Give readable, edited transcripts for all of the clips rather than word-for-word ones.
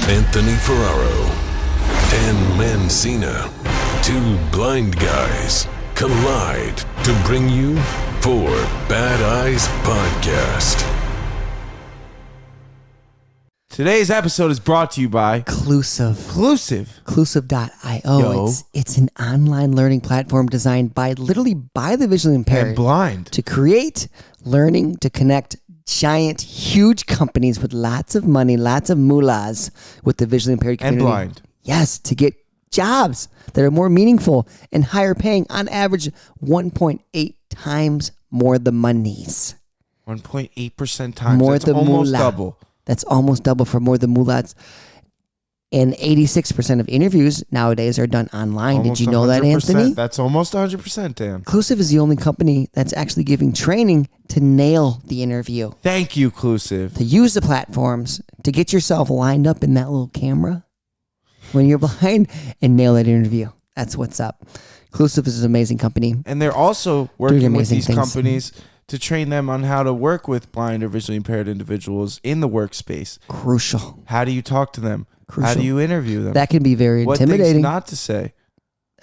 Anthony Ferraro, Dan Mancina. Two blind guys collide to bring you Four Bad Eyes Podcast. Today's episode is brought to you by Clusive.io. It's an online learning platform designed by the visually impaired and blind to create learning to connect huge companies with lots of money, lots of mullahs with the visually impaired community. And blind. Yes, to get jobs that are more meaningful and higher paying, on average 1.8 times more the monies. 1.8% times. More That's the almost mullah. double. That's almost double for more the mullahs. And 86% of interviews nowadays are done online. Almost Did you know that, 100%. Anthony? That's almost 100%, Dan. Inclusive is the only company that's actually giving training to nail the interview. Thank you, Clusive. To use the platforms to get yourself lined up in that little camera when you're behind and nail that interview. That's what's up. Inclusive is an amazing company. And they're also working with these things. companies to train them on how to work with blind or visually impaired individuals in the workspace. Crucial. How do you talk to them? Crucial. How do you interview them? That can be very what intimidating. Things not to say.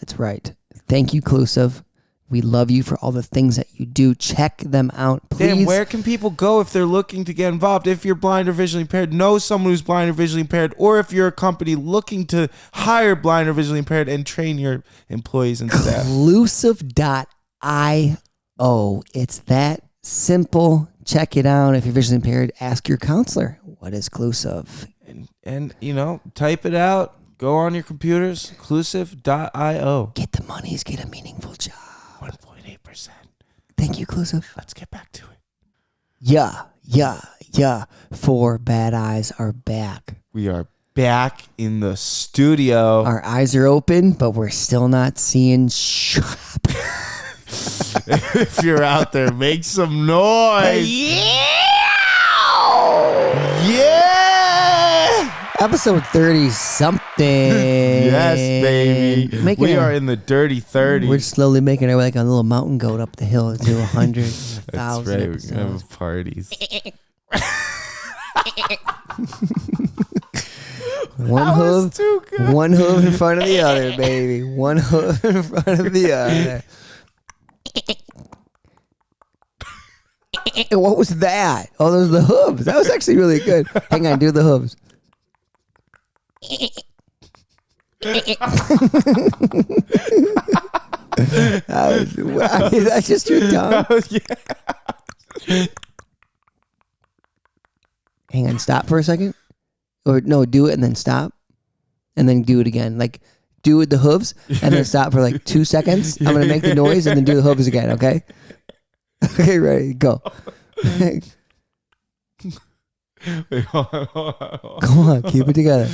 That's right. Thank you, Clusive. We love you for all the things that you do. Check them out, please. Dan, where can people go if they're looking to get involved? If you're blind or visually impaired, know someone who's blind or visually impaired, or if you're a company looking to hire blind or visually impaired and train your employees and staff. Clusive.io. It's that simple. Check it out. If you're visually impaired, ask your counselor. What is Clusive? And type it out. Go on your computers. Clusive.io. Get the monies. Get a meaningful job. 1.8%. Thank you, Clusive. Let's get back to it. Yeah. Four Bad Eyes are back. We are back in the studio. Our eyes are open, but we're still not seeing sharp. If you're out there, make some noise. Yeah! Yeah! Episode 30-something. Yes, baby. We are in the dirty 30s. We're slowly making our way like a little mountain goat up the hill to 100, 1,000. That's right. We're going to have parties. One hoof in front of the other, baby. One hoof in front of the other. What was that? Oh, those are the hooves. That was actually really good. Hang on, do the hooves. Is that just your tongue? Yeah. Hang on, stop for a second. Or no, do it and then stop. And then do it again. Like, do it the hooves and then stop for like 2 seconds. I'm going to make the noise and then do the hooves again, okay? Okay, ready, go. Wait, hold on. Come on, keep it together.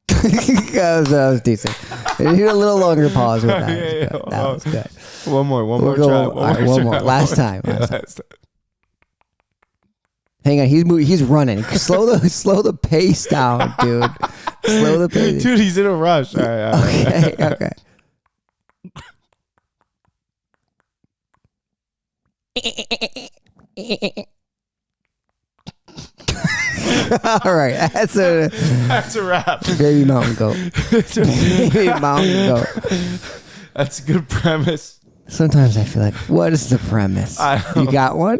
that was decent. You need a little longer pause with that. That was good. One more try. One more. Last time. Hang on, he's running. Slow the pace down, dude. Slow the pace. Dude, he's in a rush. All right. Okay. All right, that's a wrap. Baby mountain goat. Baby mountain goat. That's a good premise. Sometimes I feel like, what is the premise? You got one?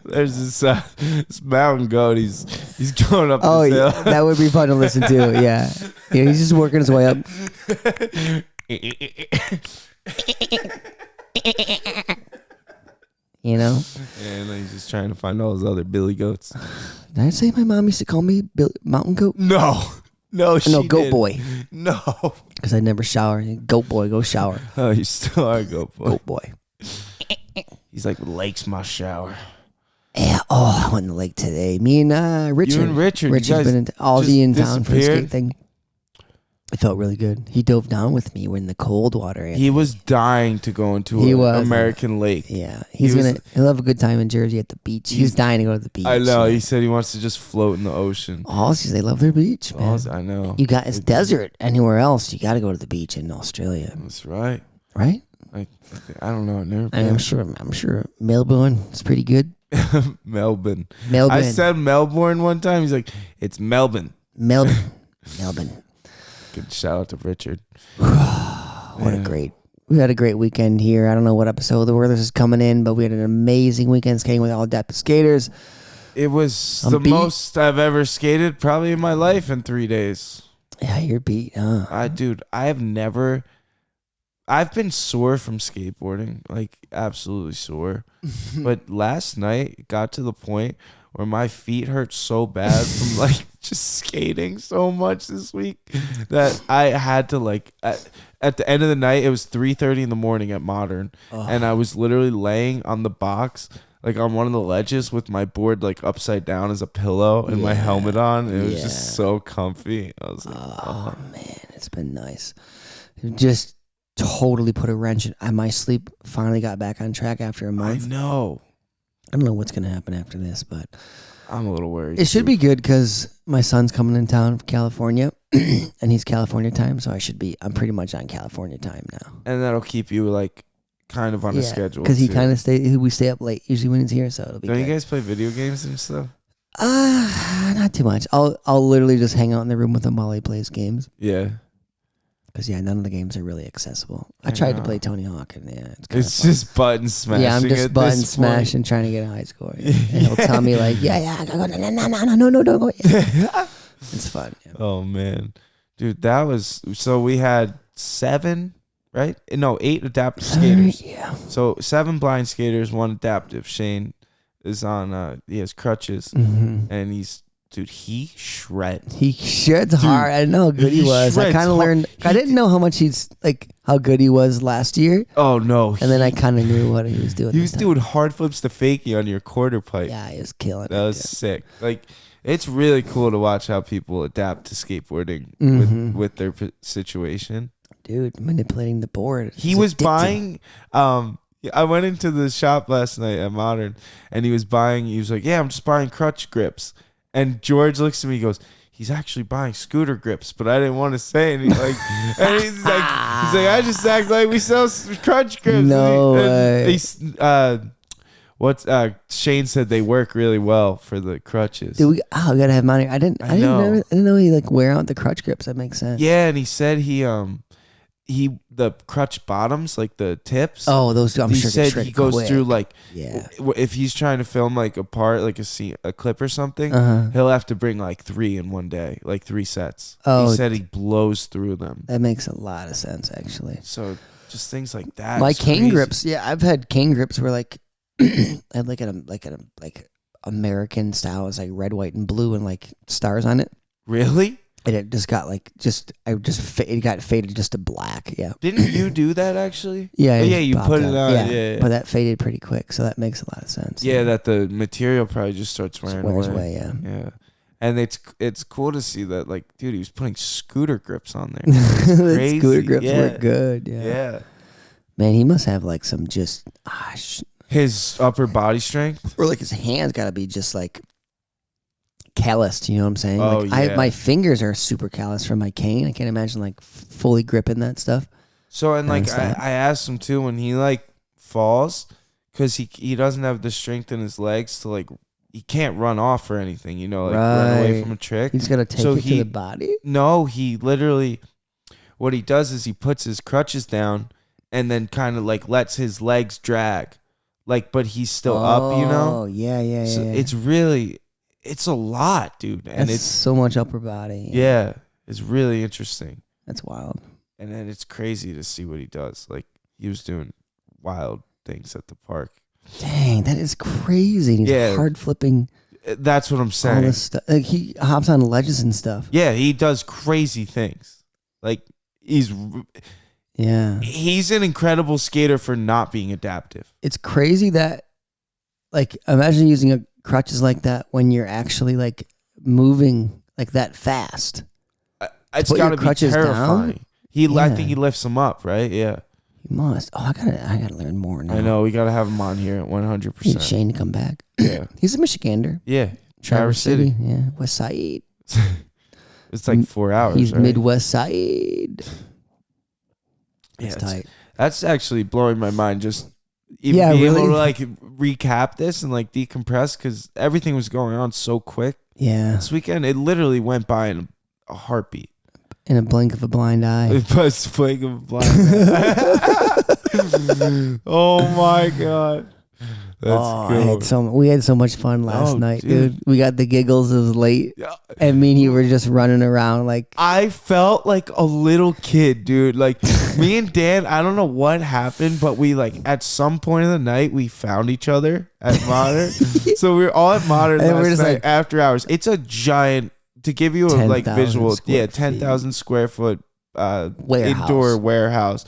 There's this mountain goat. He's going up this hill. That would be fun to listen to. Yeah, he's just working his way up. And then he's just trying to find all his other billy goats. Did I say my mom used to call me mountain goat? No, she goat didn't. boy. No, because I never shower. Goat boy, go shower. Oh, you still are a goat boy. Goat boy. He's like, the lake's my shower. Yeah. Oh, I went in the lake today. Me and Richard. You and Richard. Richard's been in Aussie in town for the disappeared? skate thing. It felt really good. He dove down with me. We're in the cold water. He was dying to go into an American lake. Yeah. He'll have a good time in Jersey at the beach. He's dying to go to the beach. I know. He said he wants to just float in the ocean. Aussies, they love their beach, man. I know. It's desert anywhere else. You got to go to the beach in Australia. That's right. Right? I I don't know. I've never I'm sure Melbourne is pretty good. Melbourne. Melbourne. I said Melbourne one time. He's like, it's Melbourne. Melbourne. Good shout out to Richard. We had a great weekend here. I don't know what episode the weather is coming in, but we had an amazing weekend skating with all adaptive skaters. It was the most I've ever skated probably in my life in 3 days. Yeah, you're beat, huh? I've been sore from skateboarding, like absolutely sore. But last night it got to the point where my feet hurt so bad from like just skating so much this week that I had to like at the end of the night, it was 3:30 in the morning at Modern, and I was literally laying on the box, like on one of the ledges with my board like upside down as a pillow and my helmet on. It was just so comfy. I was like, oh man, it's been nice. Just totally put a wrench in. My sleep finally got back on track after a month. I know. I don't know what's going to happen after this, but I'm a little worried. It should be good because my son's coming in town from California, and he's California time, so I'm pretty much on California time now. And that'll keep you like kind of on a schedule. Because we stay up late usually when he's here, so it'll be Don't good. you guys play video games and stuff? Not too much. I'll literally just hang out in the room with him while he plays games. Yeah. Because, none of the games are really accessible. I tried to play Tony Hawk, and it's just button smashing. Yeah, I'm just button smashing, trying to get a high score. Yeah. And he'll tell me, like, I gotta go, no, don't go. Yeah. It's fun. Yeah. Oh, man. Dude, that was... So we had 7, right? No, 8 adaptive skaters. Yeah. So 7 blind skaters, 1 adaptive. Shane is on... he has crutches, and he's... Dude, he shreds. He shreds hard. I didn't know how good he was. I kind of learned. I didn't know how much how good he was last year. Oh no! And then I kind of knew what he was doing. He was doing hard flips to fakie on your quarter pipe. Yeah, he was killing it. That was sick. Like, it's really cool to watch how people adapt to skateboarding with their situation. Dude, manipulating the board. He was buying. I went into the shop last night at Modern, and he was like, "Yeah, I'm just buying crutch grips." And George looks at me and goes, he's actually buying scooter grips, but I didn't want to say anything. Like, and he's like, I just act like we sell crutch grips. No way. Shane said they work really well for the crutches. Dude, we gotta have money. I didn't know he wear out the crutch grips. That makes sense. Yeah, and he said the crutch bottoms, like the tips. Oh, those. I'm sure he said he goes quick. through like, if he's trying to film like a part, like a clip or something, he'll have to bring like 3 in one day, like 3 sets. Oh, he said he blows through them. That makes a lot of sense, actually. So just things like that. My cane grips, I've had cane grips where like I had like an American style. It's like red, white, and blue, and like stars on it. Really? And it just got it got faded just to black. Yeah. Didn't you do that actually? Yeah. Yeah, you put it on. Yeah. But that faded pretty quick, so that makes a lot of sense. Yeah, that the material probably just starts wearing away. Yeah. Yeah. And it's cool to see that, like, dude, he was putting scooter grips on there. It's crazy. Scooter grips were good. Yeah. Yeah. Man, he must have like some just his upper body strength, or like his hands got to be just like calloused, you know what I'm saying? Oh, like my fingers are super calloused from my cane. I can't imagine like fully gripping that stuff. So and like I asked him too when he like falls, because he doesn't have the strength in his legs to like, he can't run off or anything, you know, like run away from a trick. He's gonna take it to the body. No, he literally, what he does is he puts his crutches down and then kind of like lets his legs drag, like, but he's still up, you know. Oh yeah. So it's a lot, dude. And it's so much upper body. Yeah, it's really interesting. That's wild. And then it's crazy to see what he does. Like, he was doing wild things at the park. Dang, that is crazy. He's hard flipping. That's what I'm saying. All this stuff. Like, he hops on ledges and stuff. Yeah, he does crazy things. Like, he's an incredible skater for not being adaptive. It's crazy that, like, imagine using a crutches like that when you're actually like moving like that fast. It's got to be terrifying. I think he lifts them up, right? Yeah. He must. Oh, I gotta learn more now. I know, we gotta have him on here at 100%. Need Shane to come back. Yeah. He's a Michigander. Yeah. Traverse City. Yeah. West Side. It's like 4 hours. He's right? Midwest Side. Yeah, tight. That's actually blowing my mind. Just even Yeah, being really? able to like recap this and like decompress because everything was going on so quick. Yeah. This weekend, it literally went by in a heartbeat. In a blink of a blind eye. It was blink of a blind eye. Oh my god. That's cool. We had so much fun last night, dude. We got the giggles. It was late. Yeah. And me and you were just running around like. I felt like a little kid, dude. Like me and Dan, I don't know what happened, but we like at some point in the night we found each other at Modern. So we were all at Modern And we're last just night like- after hours. It's a giant, to give you a like 10,000 visual, square 10,000 square foot Warehouse. indoor warehouse.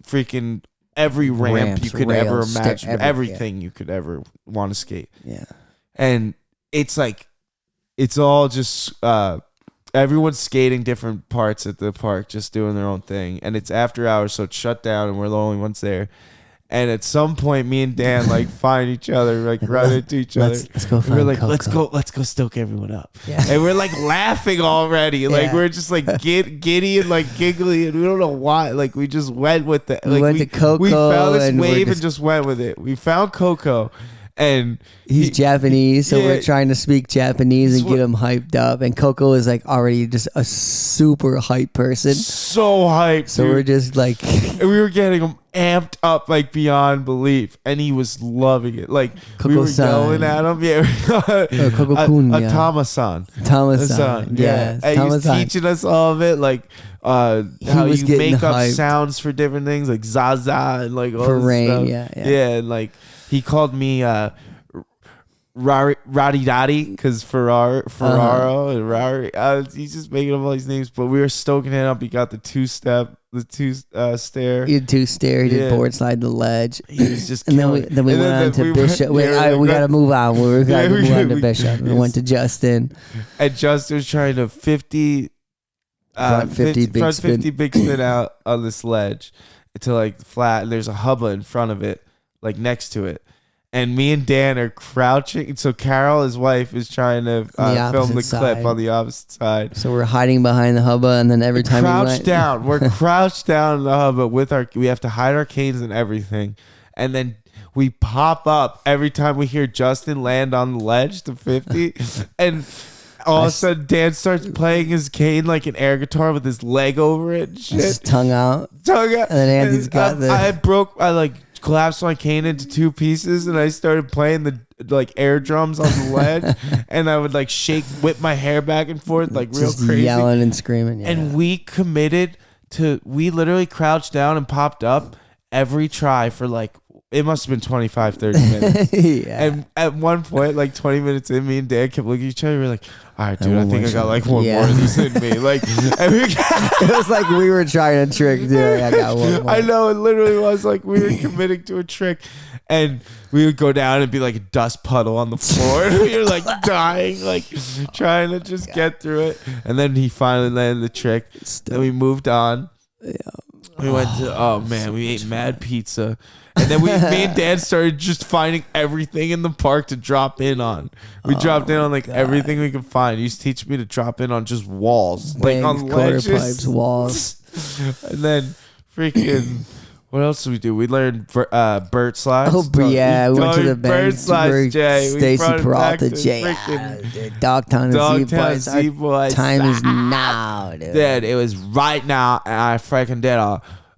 Freaking every ramp Ramps, you could ever rails, imagine, everything you could ever want to skate. Yeah. And it's like, it's all just, everyone's skating different parts at the park, just doing their own thing. And it's after hours, so it's shut down and we're the only ones there. And at some point, me and Dan like find each other, like run into each other. Let's go And find we're like, Coco. let's go stoke everyone up. Yeah. And we're like laughing already. Like Yeah. we're just like giddy and like giggly, and we don't know why. Like we just went with it. We Like went to Coco we found this and we're wave just- and just went with it. We found Coco, and He's Japanese, so yeah. we're trying to speak Japanese and That's get him hyped up. And Coco is like already just a super hype person. so hyped. So dude. we're just like, And we were getting him amped up like beyond belief, and he was loving it. Like we were Coco-san. yelling at him. Yeah, Coco-kun, yeah. Tama-san. Thomas-san. Yeah, and he was Thomas-san. teaching us all of it, like how was you getting make up hyped. sounds for different things, like Zaza and like all For this rain, stuff. yeah. And like he called me Roddy Dotty because Ferraro and Rari. He's just making up all these names, but we were stoking it up. He got the two stair. He had two stair, he did Yeah. board slide the ledge. He was just And killing then we it. went on to we Bishop. went- Wait, yeah, all right, we went- got to move on. We got to move on to we- Bishop. We went to Justin. And Justin was trying to 50 Front 50 big front spin. 50 big spin out on this ledge to like flat, and there's a hubba in front of it, like next to it. And me and Dan are crouching. So Carol, his wife, is trying to film the opposite clip side. on the opposite side. So we're hiding behind the hubba, and then every time we Crouched went, down. We're crouched down in the hubba with we have to hide our canes and everything. And then we pop up every time we hear Justin land on the ledge to 50. And all of a sudden, Dan starts playing his cane like an air guitar with his leg over it and his shit. tongue out. Tongue out. And then Andy's got the- I like collapsed my cane into two pieces, and I started playing the like air drums on the ledge, and I would like whip my hair back and forth like real Just crazy. yelling and screaming. Yeah. And we literally crouched down and popped up every try for like, it must have been 25, 30 minutes. yeah. And at one point, like 20 minutes in, me and Dan kept looking at each other. We were like, all right, dude, I one think more I got shot. like one Yeah. more of these in me. Like, and we It was like we were trying to trick. Dude, I got one more. I know, it literally was like we were committing to a trick. And we would go down and be like a dust puddle on the floor. And we were like dying, like trying to just get through it. And then he finally landed the trick. Then we moved on. Yeah. We went to, we ate mad pizza. And then me and Dan started just finding everything in the park to drop in on. We dropped in on like everything we could find. He used to teach me to drop in on just walls. Like on Bangs, quarter ledges. pipes, walls. And then freaking, what else did we do? We learned bird slides. Oh, but yeah, we went to the bird slides, Jay. We Stacy brought it back Peralta, to Jay. freaking Dogtown and Dogtown Z-Boys. Our Z-Boys. time is now, dude. Dude, it was right now, and I freaking did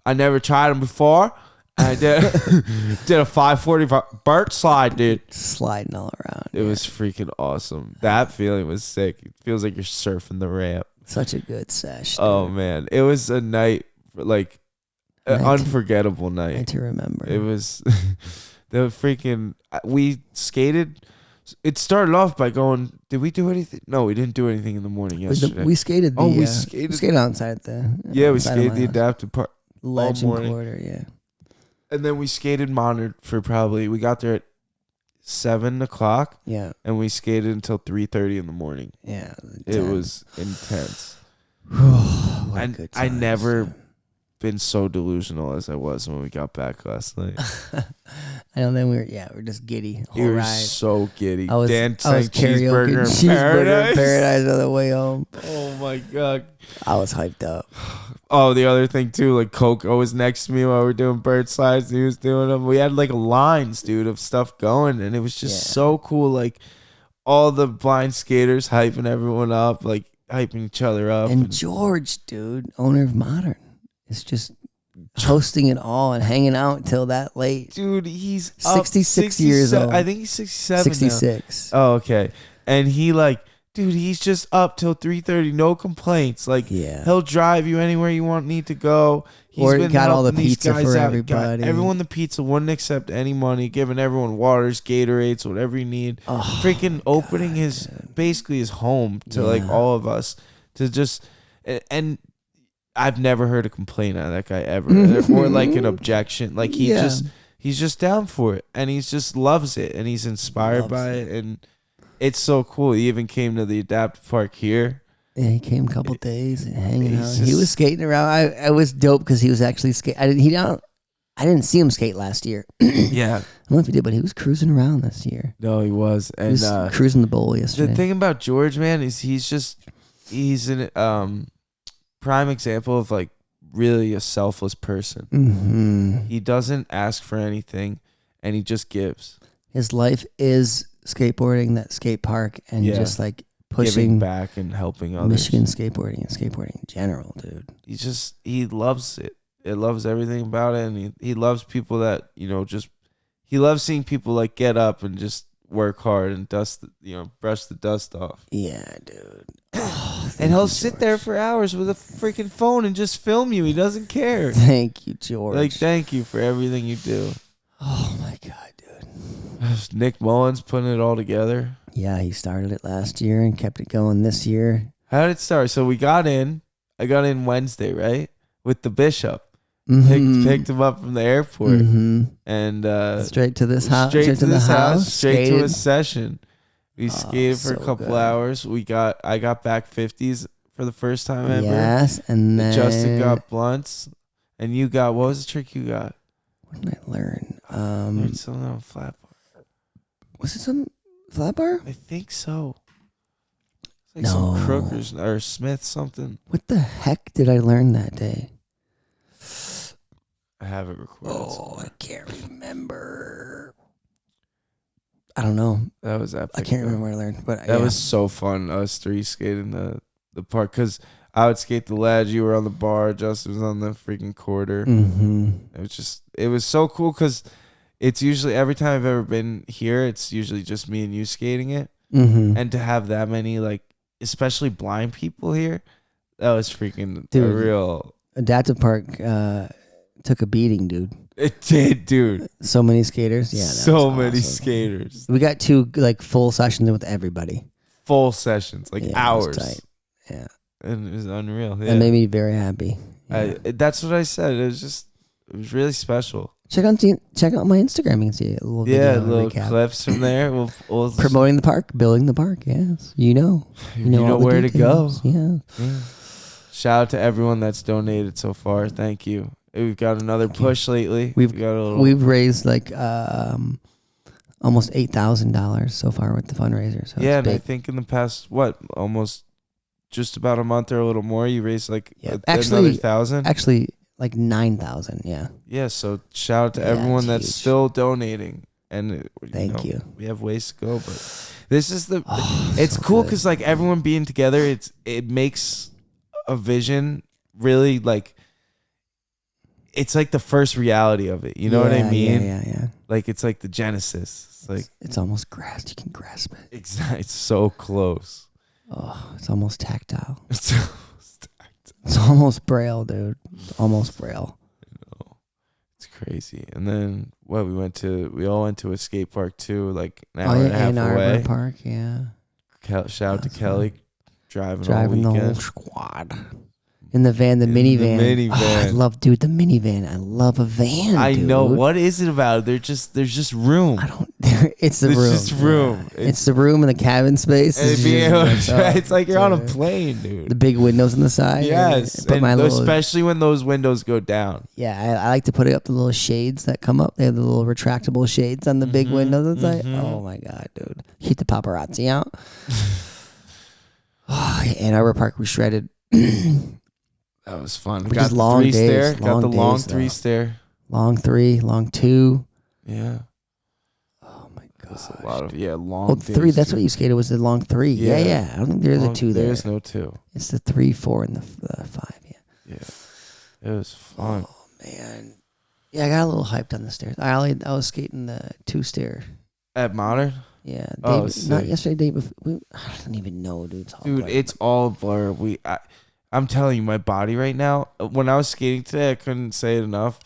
I never tried them before. I did a 540 bird slide, dude. Sliding all around. It was freaking awesome. That feeling was sick. It feels like you're surfing the ramp. Such a good sesh. Oh man, it was a night like an Night to- unforgettable night. Night to remember. It was the freaking. We skated. It started off by going. Did we do anything? No, we didn't do anything in the morning yesterday. We skated. Oh, We we skated. skated- outside the. Yeah, we outside of skated my the house. adaptive park. Ledge all and morning. quarter. Yeah. And then we skated monitored for probably, we got there at 7 o'clock Yeah. and we skated until 3:30 in the morning. Yeah. It was intense. What And good I times, never dude. been so delusional as I was when we got back last night. I know. Then we were just giddy. You Whole were ride. so giddy. I was Dan sang karaoke cheeseburger in paradise. on the way home. Oh my god. I was hyped up. Oh, the other thing too, like Coco was next to me while we were doing birdslides. He was doing them. We had like lines, dude, of stuff going, and it was just so cool. Like all the blind skaters hyping everyone up, like hyping each other up. And George, dude, owner of Modern, is just hosting it all and hanging out till that late. Dude, he's 66 years old. I think he's 67 66. now. Oh, okay. And he like, dude, he's just up till 3:30, no complaints. Like, he'll drive you anywhere you need to go. He's got all the pizza for everybody. Got everyone the pizza, wouldn't accept any money, giving everyone waters, Gatorades, whatever you need. Oh, freaking opening basically his home to like all of us to just, and I've never heard a complaint out of that guy ever, or like an objection. Like he's just down for it, and he just loves it, and he's inspired by it, and it's so cool. He even came to the adaptive park here. Yeah, he came a couple days and hanging out. He was skating around. I was dope because he was actually skating. I didn't see him skate last year. Yeah, I don't know if he did, but he was cruising around this year. No, he was, and he was cruising the bowl yesterday. The thing about George, man, is he's an prime example of like really a selfless person. Mm-hmm. He doesn't ask for anything, and he just gives. His life is skateboarding, that skate park, and just like pushing giving back and helping others. Michigan skateboarding and skateboarding in general, dude. He loves it. It loves everything about it, and he loves people that he loves seeing people like get up and just work hard and brush the dust off. Yeah, dude. And he'll sit there for hours with a freaking phone and just film you. He doesn't care. Thank you, George. Like, thank you for everything you do. Oh my god, dude. Nick Mullins putting it all together. Yeah, he started it last year and kept it going this year. How did it start? So I got in Wednesday, right? With the Bishop. Mm-hmm. Picked him up from the airport. Mm-hmm. And straight to this house. Straight to this house. Straight skated. to a session. We skated for a couple hours. I got back 50s for the first time ever. Yes, and then Justin got blunts. And you got, what was the trick you got? What did I learn? Learned something on flat bar. Was it some flat bar? I think so. It's like No. some Crookers or Smith something. What the heck did I learn that day? I have it recorded. Oh, I can't remember. I don't know. That was epic. I can't remember what I learned, but that was so fun. Us three skating the park, because I would skate the ledge. You were on the bar. Justin was on the freaking quarter. Mm-hmm. It was so cool because it's usually every time I've ever been here, it's usually just me and you skating it, and to have that many like, especially blind people here, that was freaking a real adaptive park. Took a beating, dude. It did, dude. So many skaters. Yeah, so many skaters. We got 2 like full sessions with everybody. Full sessions, like hours. Tight. Yeah, and it was unreal. Yeah. That made me very happy. Yeah. That's what I said. It was really special. Check out my Instagram. You can see a little video little recap. clips from there. We'll promoting the park, building the park. Yes, you know where to go. Yeah. Shout out to everyone that's donated so far. Thank you. We've got another push lately. We've raised like almost $8,000 so far with the fundraiser. So and I think in the past almost just about a month or a little more, you raised like another 1,000. Actually, like 9,000. Yeah. Yeah. So shout out to everyone that's huge. still donating. And thank you. We have ways to go, but this is it's so cool because like everyone being together, it makes a vision really like. It's like the first reality of it. You know what I mean? Yeah. Like it's like the genesis. It's like it's almost grasped. You can grasp it. Exactly. It's so close. Oh, it's almost tactile. It's almost braille, dude. It's almost braille. It's crazy. And then we all went to a skate park too, like an hour and a half away. Arbor Park, yeah. Shout out to Kelly driving the all whole squad. In the van, the minivan. The minivan. Oh, I love, dude, the minivan. I love a van. I dude. know. What is it about? There's just room. I don't. It's the It's room. just room. Yeah. It's the room and the cabin space. It's like you're on a plane, dude. The big windows on the side. Yes, Put my especially when those windows go down. Yeah, I like to put up the little shades that come up. They have the little retractable shades on the big windows. It's like, oh my god, dude, keep the paparazzi out. Ann Arbor Park was shredded. That was fun. Which Got is the long three days, stair. Got the long long days, three though. stair. Long 3, long 2. Yeah. Oh my That's god. a lot of long. Oh, 3. days, That's too. what you skated was the long 3. Yeah. I don't think there's a 2 there. There's no 2. It's the 3, 4, and the 5. Yeah. It was fun. Oh man. Yeah, I got a little hyped on the stairs. I was skating the 2 stair. At Modern? Yeah. Oh, not yesterday, day before. I don't even know, dude. It's all Dude, blurred. it's all blur. I'm telling you, my body right now, when I was skating today, I couldn't say it enough.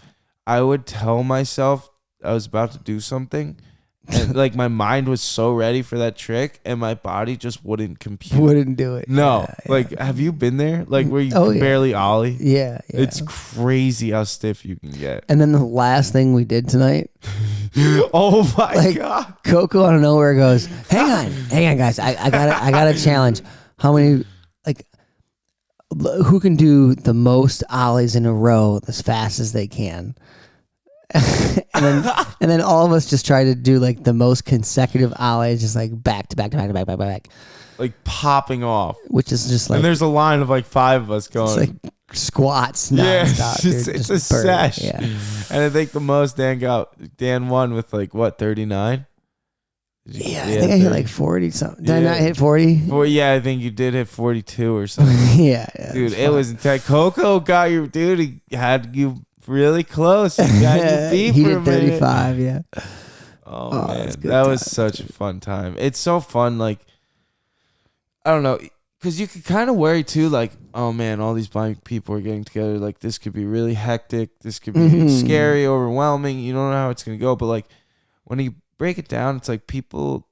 I would tell myself I was about to do something, and like my mind was so ready for that trick, and my body just wouldn't compute. Wouldn't do it. No, Yeah. like, have you been there? Like, where you Oh, can yeah. barely ollie? Yeah. It's crazy how stiff you can get. And then the last thing we did tonight, Oh my God. Coco out of nowhere goes, hang on, guys. I got a challenge. How many, who can do the most ollies in a row as fast as they can? and then all of us just try to do like the most consecutive ollies, just like back to back to back to back to back, Like popping off. which is just like, And there's a line of like 5 of us going. it's like squats Yeah, nonstop. dude. it's Just a burn. sesh. Yeah. And I think the most Dan won with like what, 39? Yeah, I think I hit like 40 something. Did I not hit 40? Well, yeah, I think you did hit 42 or something. yeah, Dude, it was intense. Coco got your dude. He had you really close. He got you beat he for a did minute. 35, yeah. Oh, Oh, man, that's good that was times, such a fun time. It's so fun. Like, I don't know, because you could kind of worry too. Like, oh man, all these blind people are getting together. Like, this could be really hectic. This could be scary, overwhelming. You don't know how it's gonna go. But like, when you break it down, it's like people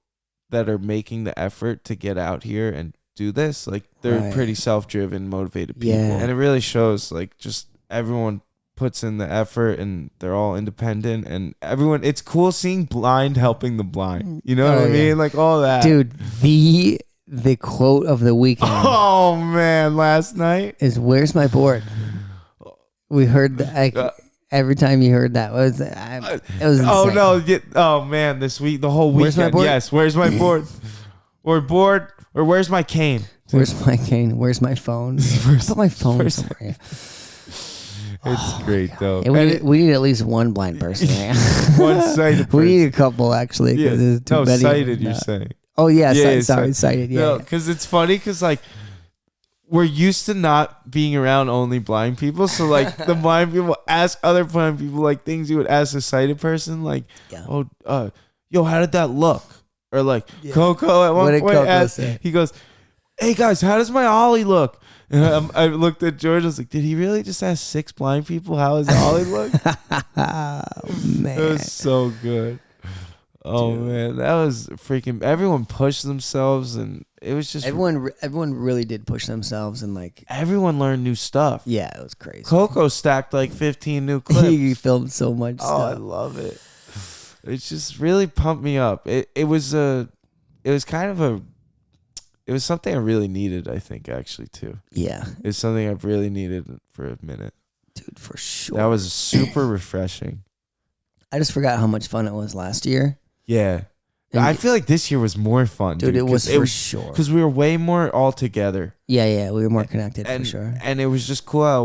that are making the effort to get out here and do this. Like, they're Right. pretty self-driven, motivated people, Yeah. and it really shows. Like, just everyone puts in the effort and they're all independent, and everyone, it's cool seeing blind helping the blind, you know what I mean? yeah. Like, all that. Dude, the quote of the weekend Oh man, last night is "Where's my board?" We heard that every time you heard that it was insane. oh no, oh man, this week, the whole Where's my weekend. board? Yes, where's my board? or where's my cane? Where's my cane? Where's my phone? I put my phone where's- somewhere. It's great though. Yeah, And we need at least one blind person. one sighted We need person. a couple actually. 'cause Yeah, there's too no, many of sighted. them. You're No. saying? Oh yeah, Yeah, sighted. Yeah, No, yeah. because it's funny. Because like, we're used to not being around only blind people. So like, the blind people ask other blind people like things you would ask a sighted person. Like, Yeah. oh, yo, how did that look? Or like, Coco at What one did point Coco asked, say? he goes, "Hey guys, how does my ollie look?" And I looked at George. I was like, "Did he really just ask 6 blind people how his ollie look?" Oh It man. was so good. Oh man, that was freaking. Everyone pushed themselves, and it was just Everyone really did push themselves and like everyone learned new stuff. yeah, it was crazy. Coco stacked like 15 new clips. He filmed so much Oh, I stuff. love it. It's just really pumped me up. It was something I really needed, I think, actually, too. Yeah, It's something I've really needed for a minute. dude, for sure. That was super refreshing. I just forgot how much fun it was last year. Yeah. And I feel like this year was more fun, dude, it was 'cause for sure. Because we were way more all together. Yeah, we were more connected And, for sure. and it was just cool how,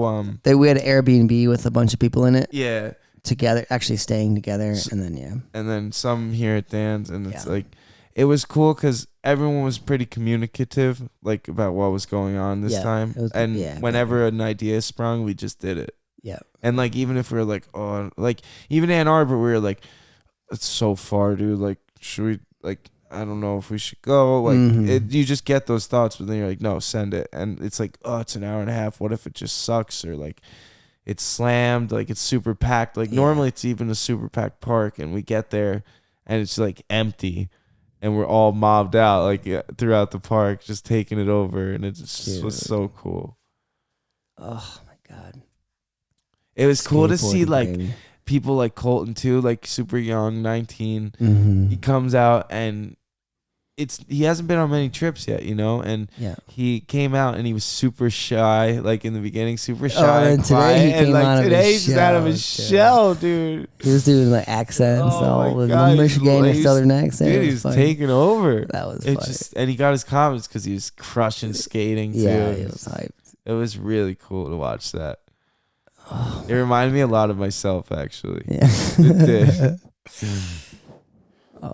We had an Airbnb with a bunch of people in it yeah. together, actually staying together, and then And then some here at Dan's, and it's Yeah. like, it was cool because everyone was pretty communicative, like, about what was going on this Yeah, time. it was- And yeah, whenever an idea sprung, we just did it. yeah, And like, even if we were like, oh, like, even Ann Arbor, we were like, it's so far, dude. Like, should we, like, I don't know if we should go. Like, you just get those thoughts, but then you're like, no, send it. And it's like, oh, it's an hour and a half. What if it just sucks? Or like, it's slammed, like it's super packed. Like, normally it's even a super packed park, and we get there and it's like empty, and we're all mobbed out like throughout the park, just taking it over, and it just was so cool. Oh my god, It was cool to see Skateboarding, like baby. people like Colton too, like super young, 19. Mm-hmm. He comes out and he hasn't been on many trips yet, you know, and Yeah. he came out and he was super shy, like in the beginning, super Oh, shy and and today quiet, he and came like out of today his he's out of his shell, shell, dude. He was doing like accents, Oh all my the God, Michigan or he's- Southern accent. Dude, It he was was funny. taking over. That was It funny. just, and he got his confidence because he was crushing skating too. Yeah, it was hyped. It was really cool to watch that. It reminded me a lot of myself, actually. Yeah. It did. Oh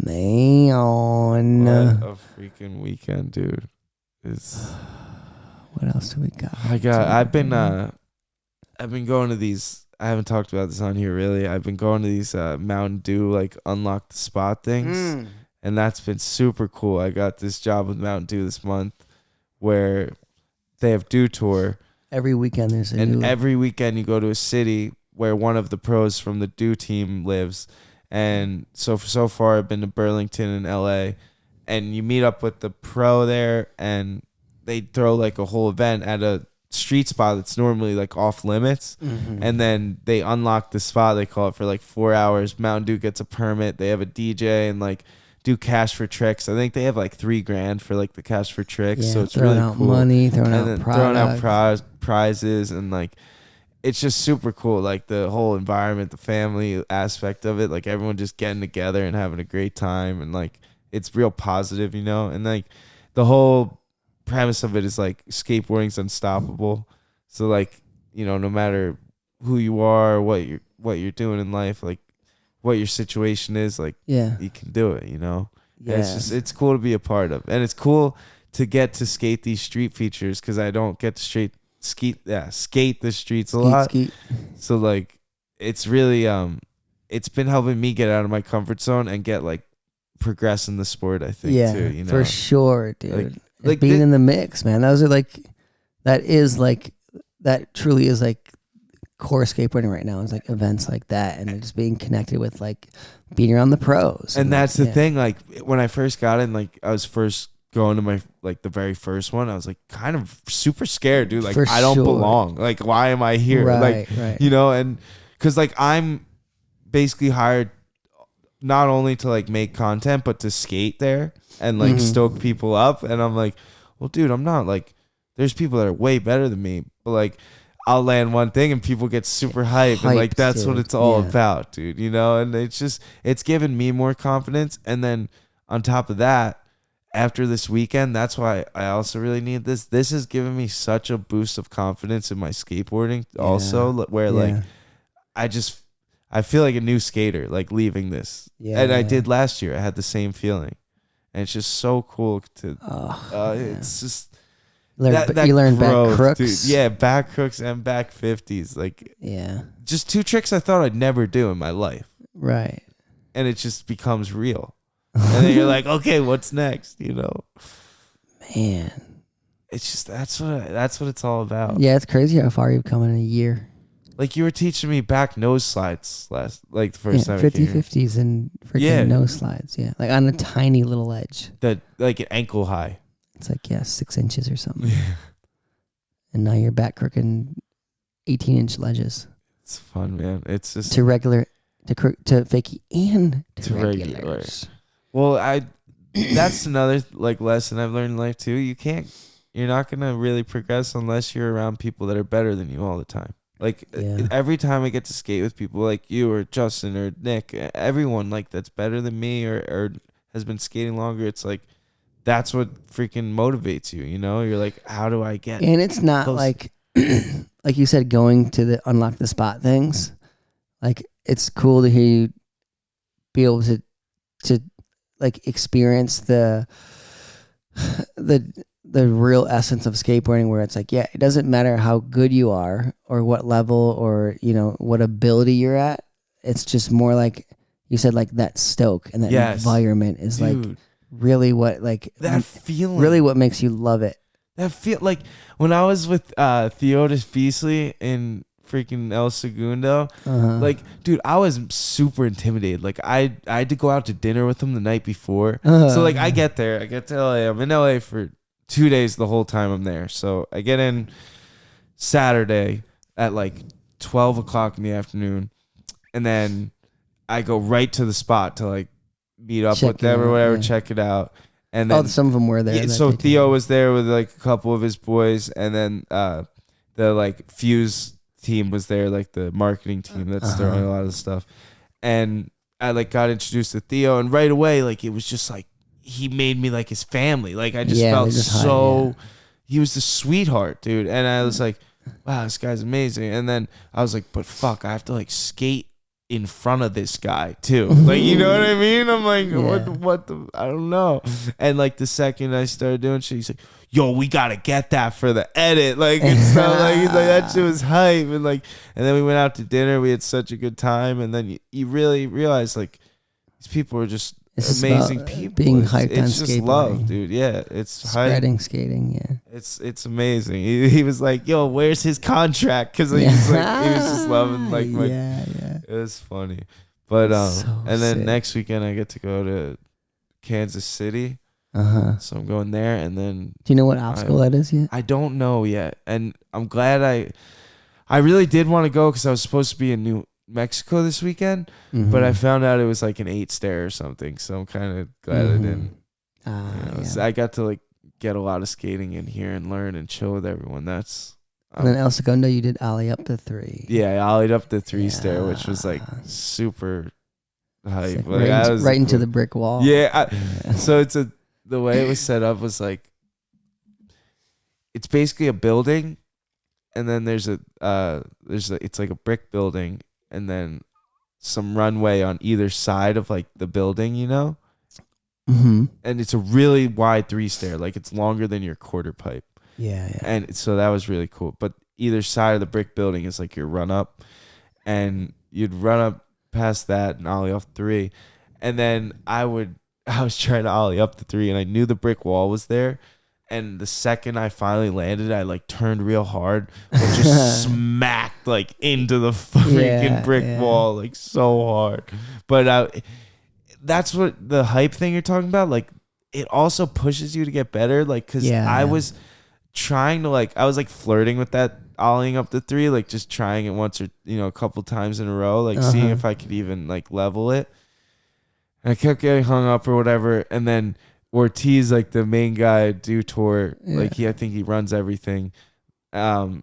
man. What a freaking weekend, dude. It's, What else do we got? I've been going to these. I haven't talked about this on here really. I've been going to these Mountain Dew like unlock the spot things, and that's been super cool. I got this job with Mountain Dew this month, where they have Dew Tour, Every weekend there's a and new. every weekend you go to a city where one of the pros from the Dew team lives. And so far I've been to Burlington and LA, and you meet up with the pro there, and they throw like a whole event at a street spot that's normally like off limits. And then they unlock the spot, they call it, for like 4 hours. Mountain Dew gets a permit, they have a DJ, and like do cash for tricks. I think they have like $3,000 for like the cash for tricks. Yeah, So it's throwing really out cool. money, throwing And out then products. throwing out prizes, and like it's just super cool. Like the whole environment, the family aspect of it, like everyone just getting together and having a great time, and like it's real positive, you know. And like the whole premise of it is like skateboarding's unstoppable. So like, you know, no matter who you are, what you're doing in life, like what your situation is, like Yeah. you can do it, you know. Yeah. And it's cool to be a part of, and it's cool to get to skate these street features, because I don't get to skate the streets a lot. Skeet. So like it's really it's been helping me get out of my comfort zone and get like progress in the sport, I think, Yeah, too, you know. for sure, dude. Like- It's like being the- in the mix, man. That truly is like core skateboarding right now. Is like events like that, and just being connected with like being around the pros. And that's the yeah. thing, like when I first got in, like I was first going to my like the very first one, I was like kind of super scared, dude. Like For I don't sure. belong. Like why am I here? Right, like right. you know, and because like I'm basically hired not only to like make content, but to skate there and like stoke people up. And I'm like, well, dude, I'm not like, there's people that are way better than me, but like I'll land one thing and people get super hype, and like Hyped, that's what dude. it's all Yeah. about, dude, you know. And it's given me more confidence. And then on top of that, after this weekend, that's why I also really need this has given me such a boost of confidence in my skateboarding also, where like I feel like a new skater, like leaving this. Yeah. And I did last year. I had the same feeling. And it's just so cool to Oh, it's just you learn back growth, crooks. dude. Yeah, back crooks and back 50s. Like Yeah. just two tricks I thought I'd never do in my life. Right. And it just becomes real. And then you're like, okay, what's next? You know? Man. It's just that's what it's all about. Yeah, it's crazy how far you've come in a year. Like you were teaching me back nose slides the first time I 50 came here. 50s and freaking Yeah. nose slides. Yeah. Like on a tiny little edge. That like an ankle high. It's like, 6 inches or something. And now you're back crooking 18-inch ledges It's fun, man. It's just to regular, to fakie and to To regular. regulars. well, that's another like lesson I've learned in life too. You're not gonna really progress unless you're around people that are better than you all the time. Like Yeah. every time I get to skate with people like you or Justin or Nick, everyone like that's better than me or has been skating longer, it's like that's what freaking motivates you, you know? You're like, how do I get And it's not close? like, like you said, going to the unlock the spot things. Like it's cool to hear you be able to like experience the real essence of skateboarding, where it's like, yeah, it doesn't matter how good you are or what level or, you know, what ability you're at. It's just more like you said, like that stoke and that environment is Dude, like really what like that feeling. really what makes you love it. That feel like when I was with Theodis Beasley in freaking El Segundo, like, dude, I was super intimidated. Like, I had to go out to dinner with him the night before. So, like, I get to LA. I'm in LA for 2 days the whole time I'm there. So, I get in Saturday at like 12 o'clock in the afternoon. and then I go right to the spot to like meet up Check with them it or out, whatever, yeah. check it out. And then some of them were there. yeah, that so day, too. Theo was there with like a couple of his boys, and then the like Fuse team was there, like the marketing team that's throwing a lot of stuff. And I like got introduced to Theo, and right away, like it was just like he made me like his family. Like I just felt so. He was the sweetheart, dude. And I was like, wow, this guy's amazing. And then I was like, but fuck, I have to like skate in front of this guy too. Like, you know what I mean? I'm like, what the, I don't know. And like the second I started doing shit, he's like, yo, we gotta get that for the edit. Like, it's not like, he's like, that shit was hype. And like, and then we went out to dinner. We had such a good time. And then you really realize like these people are just amazing people. Being hyped on it's just skateboarding. love, dude. Yeah, it's Spreading skating. Yeah, it's amazing. He was like, "Yo, where's his contract?" Because he was just loving like my. Yeah. It was funny, but So and then sick. next weekend I get to go to Kansas City, so I'm going there, and then Do you know what obstacle that is yet? I don't know yet, and I'm glad I really did want to go because I was supposed to be in New Mexico this weekend, but I found out it was like an 8-stair or something, so I'm kind of glad I didn't. So I got to like get a lot of skating in here and learn and chill with everyone. That's And then El Segundo, you did ollie up to 3. yeah, I ollied up the 3-stair, which was like super hype. Like, Right into the brick wall. Yeah, so the way it was set up was like it's basically a building, and then there's it's like a brick building, and then some runway on either side of like the building, you know? Mm-hmm. And it's a really wide 3-stair. Like it's longer than your quarter pipe. Yeah. And so that was really cool. But either side of the brick building is like your run up, and you'd run up past that and ollie off 3. And then I was trying to ollie up the 3, and I knew the brick wall was there. And the second I finally landed, I like turned real hard, but just smacked like into the freaking brick wall like so hard. But that's what the hype thing you're talking about. Like it also pushes you to get better. Like because I was trying to I was like flirting with that ollieing up the 3, like just trying it once or a couple times in a row, like seeing if I could even like level it. And I kept getting hung up or whatever, and then Ortiz, like the main guy at Tour, like I think he runs everything.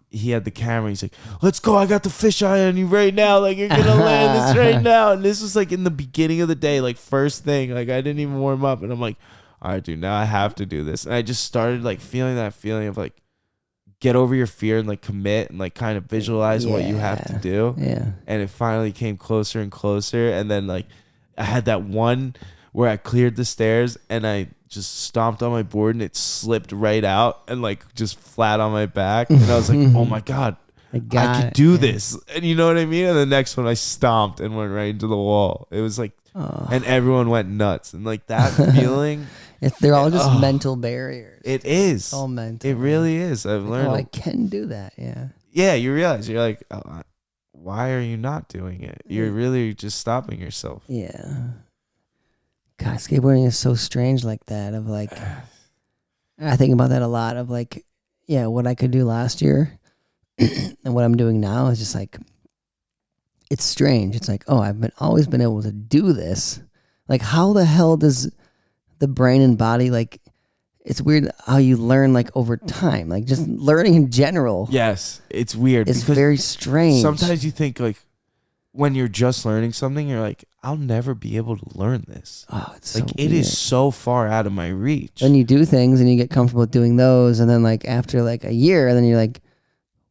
He had the camera. He's like, "Let's go! I got the fisheye on you right now. Like you're gonna land this right now." And this was like in the beginning of the day, like first thing. Like I didn't even warm up, and I'm like, "All right, dude, now I have to do this." And I just started like feeling that feeling of like get over your fear and like commit and like kind of visualize what you have to do. Yeah. And it finally came closer and closer, and then like I had that one where I cleared the stairs and I just stomped on my board and it slipped right out and like just flat on my back. And I was like, oh my God, I could do this. And you know what I mean? And the next one I stomped and went right into the wall. It was like, and everyone went nuts. And like that feeling. They're all just mental barriers. It is. It's all mental. It really is. I've learned. I can do that. Yeah. Yeah, you realize you're like, why are you not doing it? You're really just stopping yourself. Yeah. God, skateboarding is so strange like that. Of like, I think about that a lot. Of like, what I could do last year and what I'm doing now is just like, it's strange. It's like, oh, I've always been able to do this. Like, how the hell does the brain and body like? It's weird how you learn like over time, like just learning in general. Yes, it's weird. It's very strange. Sometimes you think like when you're just learning something, you're like, I'll never be able to learn this. Oh, it's like so it weird. is so far out of my reach. Then you do things and you get comfortable with doing those, and then like after like a year, then you're like,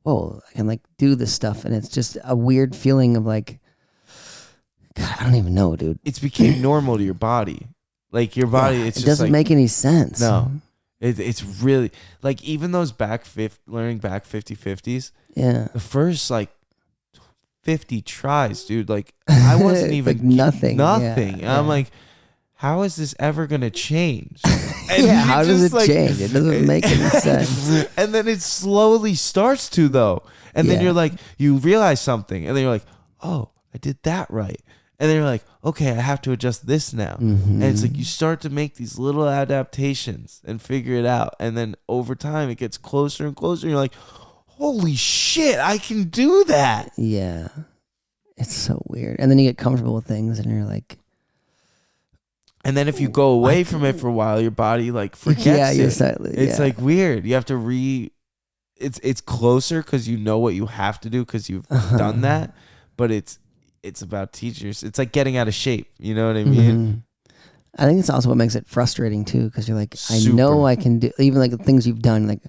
whoa, I can like do this stuff, and it's just a weird feeling of like, God, I don't even know, dude. It's became normal to your body. Like your body, it's it just doesn't like, make any sense. No, it's really like even those learning back 50/50s. Yeah, the first like 50 tries, dude. Like I wasn't even like nothing. Nothing. Yeah, I'm like, how is this ever gonna change? And how does it like, change? It doesn't make any sense. And then it slowly starts to though. And then you're like, you realize something, and then you're like, oh, I did that right. And then you're like, okay, I have to adjust this now. Mm-hmm. And it's like you start to make these little adaptations and figure it out. And then over time, it gets closer and closer. And you're like, holy shit, I can do that. Yeah. It's so weird. And then you get comfortable with things and you're like, And then if you go away from it for a while, your body like forgets it's like weird. You have to it's closer because you know what you have to do because you've done that. But it's about teachers. It's like getting out of shape. You know what I mean? Mm-hmm. I think it's also what makes it frustrating too, because you're like, I Super. know I can do, even like the things you've done, like,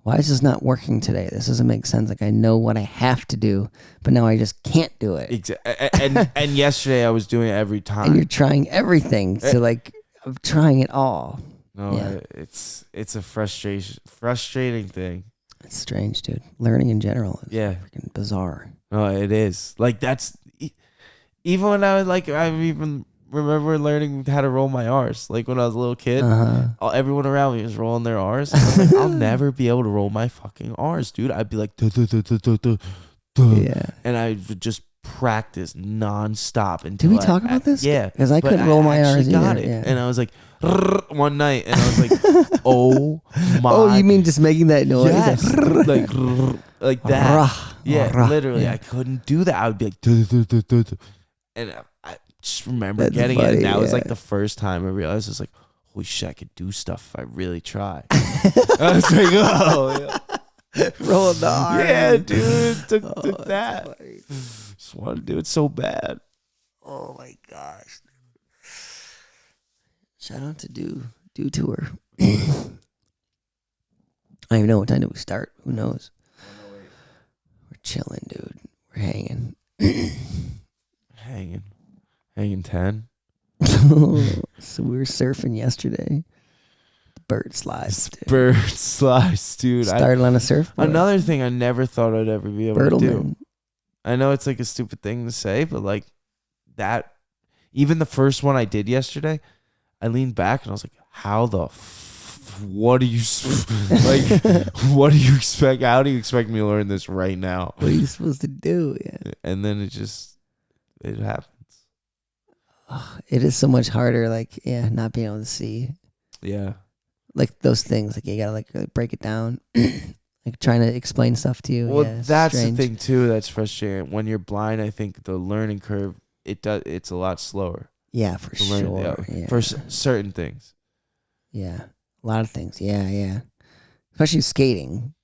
why is this not working today? This doesn't make sense. Like, I know what I have to do, but now I just can't do it. And yesterday I was doing it every time. And you're trying everything. So like, I'm trying it all. No, Yeah. it's a frustrating thing. It's strange, dude. Learning in general is Yeah. freaking bizarre. No, it is. Like that's even when I was like, I even remember learning how to roll my R's. Like when I was a little kid, everyone around me was rolling their R's. I was like, I'll never be able to roll my fucking R's, dude. I'd be like, duh, duh, duh, duh, duh, duh, duh. Yeah. And I would just practice nonstop until Did we talk about this? Yeah, because I couldn't roll my R's got either. it, Yeah. and I was like, one night, and I was like, oh my. Oh, you mean just making that noise? Yes, like that. Yeah, literally, I couldn't do that. I would be like, duh, duh, duh, duh, duh. And I just remember That's getting funny, it. And that was yeah. like the first time I realized, I was like, holy shit, I could do stuff if I really try. I was like, oh, yeah. Roll the R. Yeah, dude, took that. Funny. Just want to do it so bad. Oh my gosh. Shout out to Do Tour. I don't even know what time do we start. Who knows? We're chilling, dude. We're hanging. Hanging 10. So we were surfing yesterday. Birdslides. Dude. Birdslides, dude. Started on a surfboard. Another thing I never thought I'd ever be able to do. Birdleman. I know it's like a stupid thing to say, but like that, even the first one I did yesterday, I leaned back and I was like, how the what do you like? What do you expect? How do you expect me to learn this right now? What are you supposed to do? Yeah. And then it happens. Oh, it is so much harder. Like, yeah, not being able to see. Yeah. Like those things. Like you gotta like break it down. Like trying to explain stuff to you. Well, yeah, that's strange. the thing too. That's frustrating. When you're blind, I think the learning curve it's a lot slower. Yeah, for To learn, sure. Yeah. For certain things. Yeah, a lot of things. Yeah. Especially skating.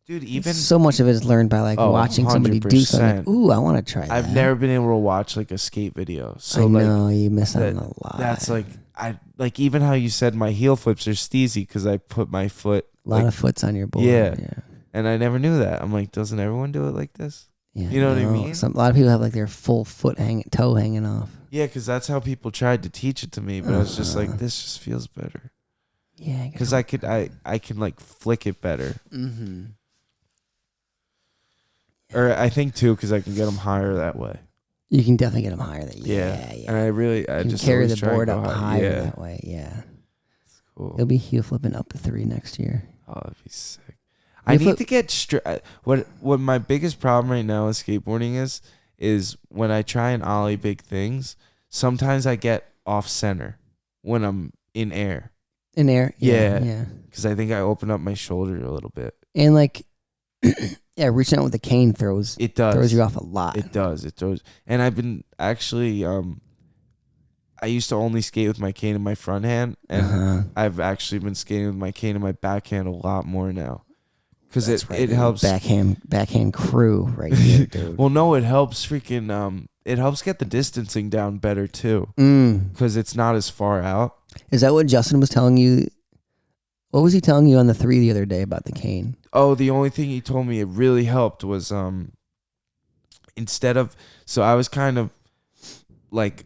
Dude, even So much of it is learned by like watching somebody do something. Like, ooh, I want to try that. I've never been able to watch like a skate video. So I like know you miss out on a lot. that's like I like even how you said my heel flips are steezy because I put my foot a lot of foots on your board. Yeah. Yeah. and I never knew that. I'm like, doesn't everyone do it like this? Yeah, You know what I no, mean? A lot of people have like their full toe hanging off. Yeah, because that's how people tried to teach it to me, but I was just like, this just feels better Yeah, because I can like flick it better, Mm-hmm. or I think too because I can get them higher that way. You can definitely get them higher. Yeah. Yeah. And I You can just carry always the try board and go up high. higher Yeah, that way. Yeah, cool. you'll be heel flipping up to 3 next year. Oh, that'd be sick. I need to get what my biggest problem right now with skateboarding is when I try and ollie big things, sometimes I get off center when I'm in air. In air. Yeah. Yeah. Because I think I open up my shoulder a little bit. And like, yeah, reaching out with the cane throws It you off a lot. It does. It throws. And I've been actually, I used to only skate with my cane in my front hand, and I've actually been skating with my cane in my backhand a lot more now. Because it helps. Backhand crew right here, dude. Well, no, it helps freaking, it helps get the distancing down better too. Because it's not as far out. Is that what Justin was telling you? What was he telling you on the 3 the other day about the cane? Oh, the only thing he told me it really helped was instead of, so I was kind of like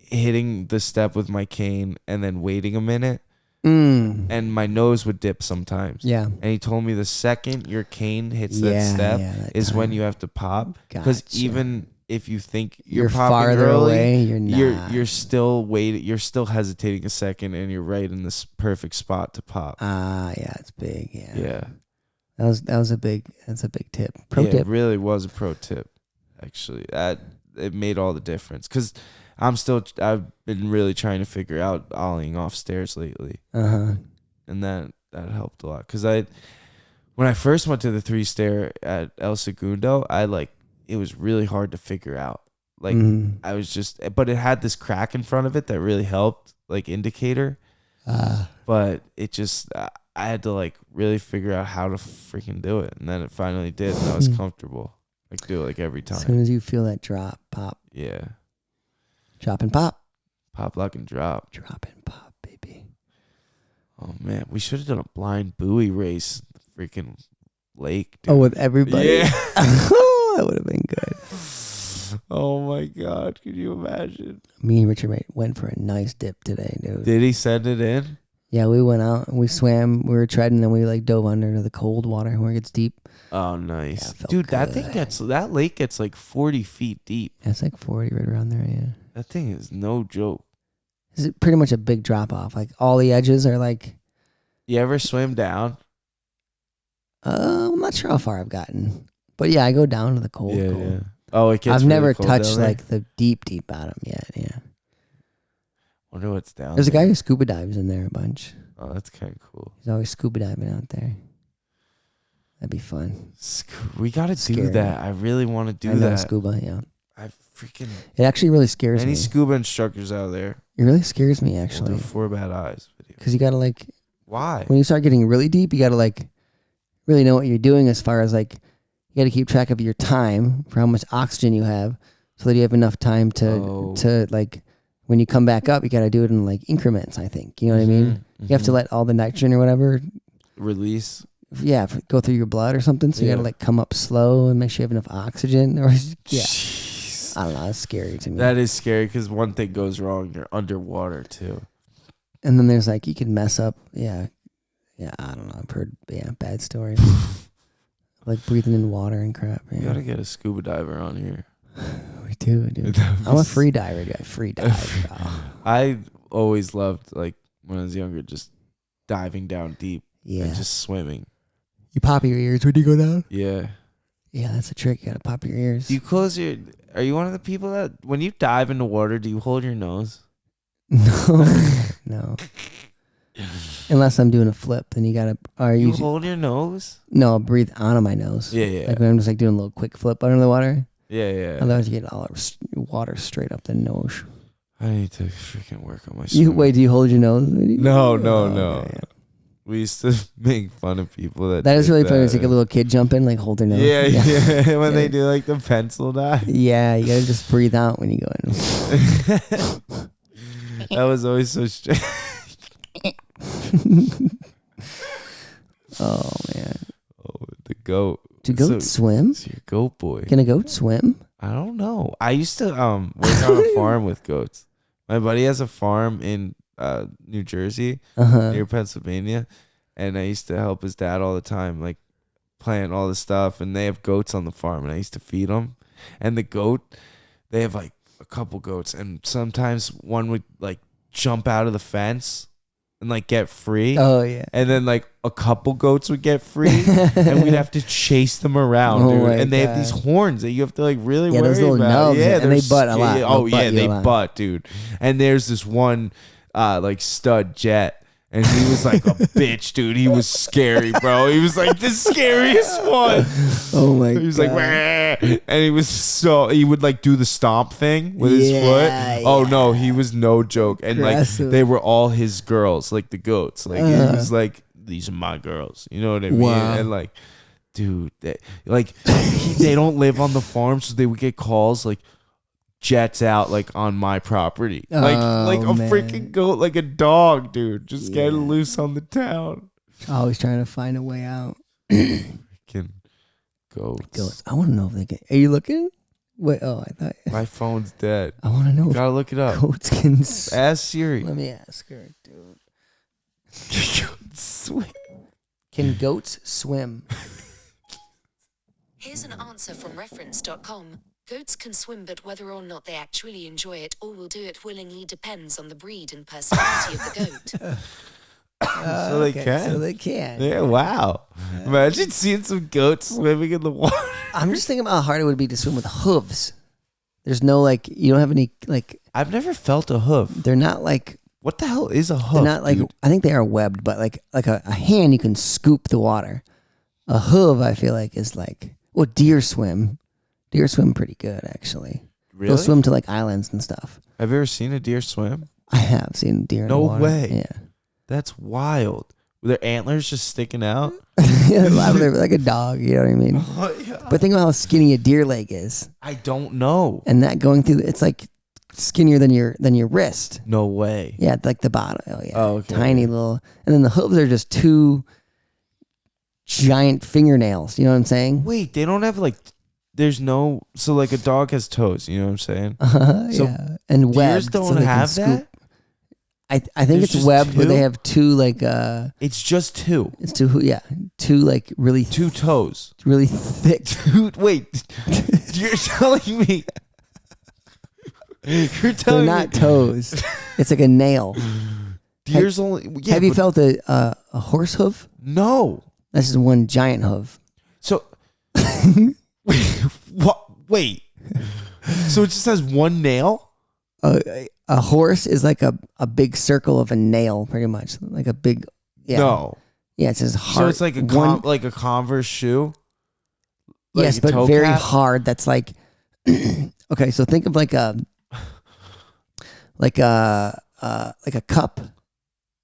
hitting the step with my cane and then waiting a minute, and my nose would dip sometimes. Yeah. And he told me the second your cane hits that step is when you have to pop, because even if you think you're popping farther early, away, you're not. You're still waiting. You're still hesitating a second, and you're right in this perfect spot to pop. Yeah, it's big. Yeah. Yeah. That's a big tip. Pro Yeah, tip. it really was a pro tip. Actually, it made all the difference because I've been really trying to figure out ollieing off stairs lately, and that helped a lot. Because when I first went to the 3 stair at El Segundo, I like it was really hard to figure out. Like Mhm. I was just, but it had this crack in front of it that really helped, like indicator. But it just, I had to like really figure out how to freaking do it, and then it finally did, and I was comfortable. Like do it like every time. As soon as you feel that drop, pop, Yeah, drop and pop, pop, lock, and drop. drop and pop, baby. Oh man, we should have done a blind buoy race, in the freaking lake. Dude. Oh, with everybody. Yeah. That would have been good. Oh my God, could you imagine? Me and Richard went for a nice dip today, dude. Did he send it in? Yeah, we went out and we swam. We were treading, and we like dove under to the cold water where it gets deep. Oh, nice. Yeah, it felt Dude, that thing good. that lake gets like 40 feet deep. Yeah, it's like 40 right around there. Yeah, That thing is no joke. it's pretty much a big drop off. Like all the edges are like. You ever swim down? I'm not sure how far I've gotten, but yeah, I go down to the cold. cold. Oh, it gets I've really never cold touched down there? like the deep bottom yet. Yeah, Wonder what's down there's a there. guy who scuba dives in there a bunch. Oh, that's kind of cool. He's always scuba diving out there. That'd be fun. We got to do Scary. that. I really want to do I love that. scuba. Yeah, I freaking... it actually really scares Any me. scuba instructors out there? It really scares me We'll actually, do 4 Bad Eyes video. because you gotta like Why? when you start getting really deep, you gotta like really know what you're doing as far as like you gotta keep track of your time for how much oxygen you have, so that you have enough time to like when you come back up, you gotta do it in like increments. I think you know what I mean. You have to let all the nitrogen or whatever, Release. go through your blood or something. So you Yeah. gotta like come up slow and make sure you have enough oxygen. Or Jeez. I don't know. It's scary to me. That is scary because one thing goes wrong, you're underwater too. And then there's like you can mess up. Yeah. I don't know. I've heard bad stories. Like breathing in water and crap. You Yeah. gotta get a scuba diver on here. We do, dude. I'm a free diver guy. Free dive. Oh. I always loved, like when I was younger, just diving down deep Yeah. and just swimming. You pop your ears when you go down. Yeah. Yeah, that's a trick. You gotta pop your ears. Do you close your? Are you one of the people that when you dive into water, do you hold your nose? No. Unless I'm doing a flip, then you gotta. Are You you? hold your nose? No, I'll breathe out of my nose. Yeah. Like when I'm just like doing a little quick flip under the water. Yeah. Otherwise, you get all water straight up the nose. I need to freaking work on my. You swimming. wait. Do you hold your nose? No. Okay, yeah. We used to make fun of people that. That is did really funny. that. It's like a little kid jumping, like hold their nose. Yeah. When they do like the pencil dive. Yeah, you gotta just breathe out when you go in. That was always so strange. Oh man, Oh, the goat. do goats swim? So you're a goat boy. Can a goat swim? I don't know. I used to work on a farm with goats. My buddy has a farm in New Jersey near Pennsylvania, and I used to help his dad all the time, like plant all the stuff. And they have goats on the farm, and I used to feed them. And the goat, they have like a couple goats, and sometimes one would like jump out of the fence and like get free. Oh yeah. And then like a couple goats would get free, and we'd have to chase them around, Oh dude. my And they have these God. horns that you have to like really Yeah, worry those little about. nubs, Yeah, and they they're butt a lot. scary. They'll Oh butt yeah, you a they lot. butt, dude. And there's this one like stud jet. And he was like a bitch, dude. He was scary, bro. He was like the scariest one. Oh my god. He was like, "Wah." And he would like do the stomp thing with his Yeah, foot. Oh yeah. no, he was no joke. And like Aggressive. they were all his girls, like the goats. Like it was like, these are my girls. You know what I mean? Wow. And like, dude, they don't live on the farm, so they would get calls like, jets out like on my property, like a man. freaking goat, like a dog, dude, just Yeah. getting loose on the town. Always trying to find a way out. Freaking goats. Goats. I want to know if they can. Are you looking? Wait. Oh, I thought. My phone's dead. I want to know Gotta look it if up. goats can. Ask Siri. Let me ask her, dude. Sweet. Can goats swim? Here's an answer from reference.com. Goats can swim, but whether or not they actually enjoy it or will do it willingly depends on the breed and personality of the goat. So they Okay, can. So they can. Yeah, wow. Imagine seeing some goats swimming in the water. I'm just thinking about how hard it would be to swim with hooves. There's no like. You don't have any like. I've never felt a hoof. They're not like. What the hell is a hoof? They're not like. dude? I think they are webbed, but like a hand you can scoop the water. A hoof, I feel like, is like. Well, deer swim. Deer swim pretty good, actually. Really? They'll swim to like islands and stuff. Have you ever seen a deer swim? I have seen deer in the No water. way. Yeah. That's wild. Were their antlers just sticking out? Yeah, like a dog, you know what I mean? But think about how skinny a deer leg is. I don't know. And that going through, it's like skinnier than your wrist. No way. Yeah, like the bottom. Oh, yeah. Oh, okay. Tiny little. And then the hooves are just two giant fingernails. You know what I'm saying? Wait, they don't have like, there's no, so like a dog has toes, you know what I'm saying? So Yeah. And deers webbed. don't so they can have scoop. that? I think There's it's just webbed, but they two? have two like It's just two. it's two like really Two toes. really thick. Dude, wait. You're telling me. You're They're telling not me. toes. It's like a nail. Deer's only. Yeah, Have you but felt a horse hoof? No. That's just one giant hoof. So. What? Wait. So it just has one nail? A horse is like a big circle of a nail, pretty much, like a big. Yeah. No. Yeah, it's just hard. So it's like one. like a Converse shoe? Like Yes, a but toe very cap? hard. That's like. Okay, so think of like a cup,